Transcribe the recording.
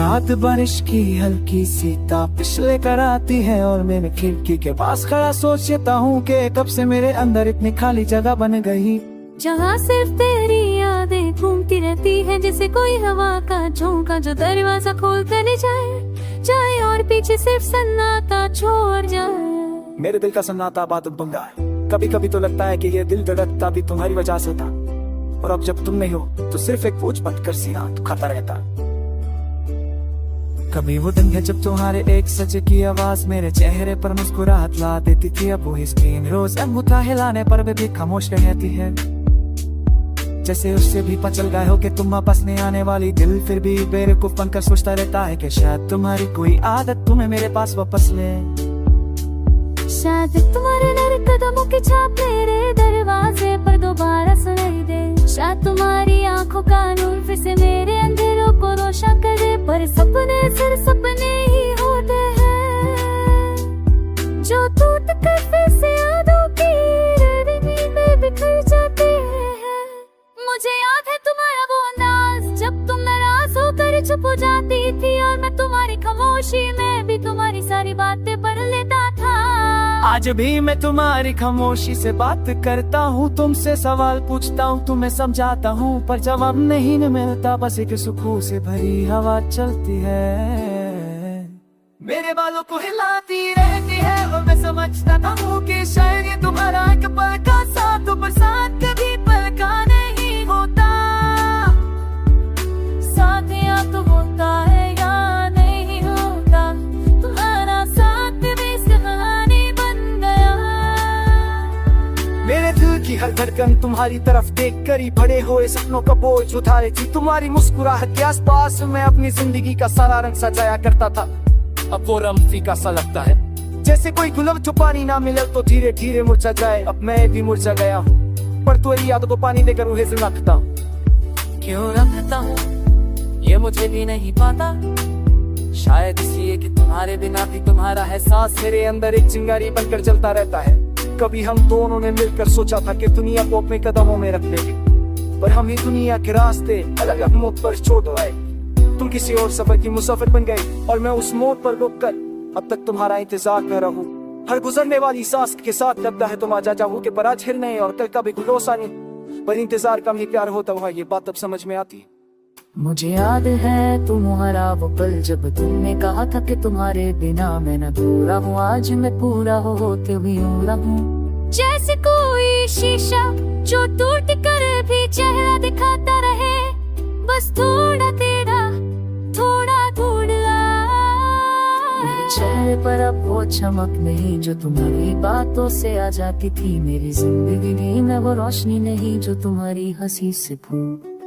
रात बारिश की हल्की सी तापिश लेकर आती है और मैं खिड़की के पास खड़ा सोचता हूँ कि कब से मेरे अंदर इतनी खाली जगह बन गई, जहाँ सिर्फ तेरी यादें घूमती रहती है, जैसे कोई हवा का झोंका जो दरवाजा खोल कर ले जाए और पीछे सिर्फ सन्नाटा छोड़ जाए। मेरे दिल का सन्नाटा बात बन रहा है। कभी कभी तो लगता है कि ये दिल धड़कता भी तुम्हारी वजह से था, और अब जब तुम नहीं हो तो सिर्फ एक बोझ पटकर सीना दुखाता रहता। कभी वो दिन है जब तुम्हारे एक सच की आवाज मेरे चेहरे पर मुस्कुराहट ला देती थी, अब वही स्क्रीन रोज अंगूठा हिलाने पर भी खामोश रहती है, जैसे उससे भी पचल गए हो कि तुम वापस नहीं आने वाली। दिल फिर भी बेवकूफ बनकर सोचता रहता है कि शायद तुम्हारी कोई आदत तुम्हें मेरे पास वापस ले, शायद तुम्हारे नर कदमों की छाप मेरे दरवाजे पर दोबारा सुनाई दे, शायद तुम्हारी आंखों का नूर फिर से मेरे अंधेरों को रोशन करे। पर सपने सिर्फ सपने ही होते हैं जो टूट कर फिर से यादों की रड़नी में बिखर जाते हैं। मुझे याद है तुम्हारा वो अंदाज जब तुम नाराज होकर चुप हो जाती थी, और मैं तुम्हारी खामोशी में भी तुम्हारी सारी बातें पढ़ लेता था। आज भी मैं तुम्हारी खामोशी से बात करता हूँ, तुमसे सवाल पूछता हूँ, तुम्हें समझाता हूँ, पर जवाब नहीं मिलता। बस एक सुकून से भरी हवा चलती है, मेरे बालों को हिलाती रहती है, और मैं समझता था कि शायद ये तुम्हारा एक पल का साथ, बरसात कभी पल का नहीं होता। साथ या तो होता है या नहीं होता, तुम्हारा साथ भी कहानी बन गया। मेरे दिल की हर धड़कन तुम्हारी तरफ देख कर ही बड़े हुए सपनों का बोझ उठा रही थी। तुम्हारी मुस्कुराहट के आसपास मैं अपनी जिंदगी का सारा रंग सजाया करता था, अब वो रंग फीका सा लगता है, जैसे कोई गुलाब जो पानी ना मिले तो धीरे धीरे मुरझा जाए। अब मैं भी मुरझा गया हूँ, पर तुम्हारी यादों को पानी देकर उन्हें रखता हूँ। क्यों रखता हूँ ये मुझे भी नहीं पता, शायद इसलिए कि तुम्हारे बिना भी तुम्हारा एहसास मेरे अंदर एक चिंगारी बनकर जलता रहता है। कभी हम दोनों ने मिलकर सोचा था कि दुनिया को अपने कदमों में रख लेंगे, पर हम ही दुनिया के रास्ते अलग अलग मोड़ पर छोड़ आए। तुम किसी और सफर की मुसाफिर बन गए, और मैं उस मोड़ पर रुककर अब तक तुम्हारा इंतजार कर रहा हूँ। हर गुजरने वाली सांस के साथ लगता है तुम आजा जाओ के, पर आज हिरने और कल का भी भरोसा नहीं, पर इंतजार कम ही प्यार होता हुआ ये बात अब समझ में आती है। मुझे याद है तुम्हारा वो पल जब तुमने कहा था कि तुम्हारे बिना मैं न अधूरा हूँ, आज मैं पूरा होते हुए पूरा हूँ। जैसे कोई शीशा जो टूट कर भी चेहरा दिखाता रहे, बस थोड़ा तेरा थोड़ा ढूंढा। चेहरे पर अब वो चमक नहीं जो तुम्हारी बातों से आ जाती थी, मेरी जिंदगी में वो रोशनी नहीं जो तुम्हारी हंसी से फूट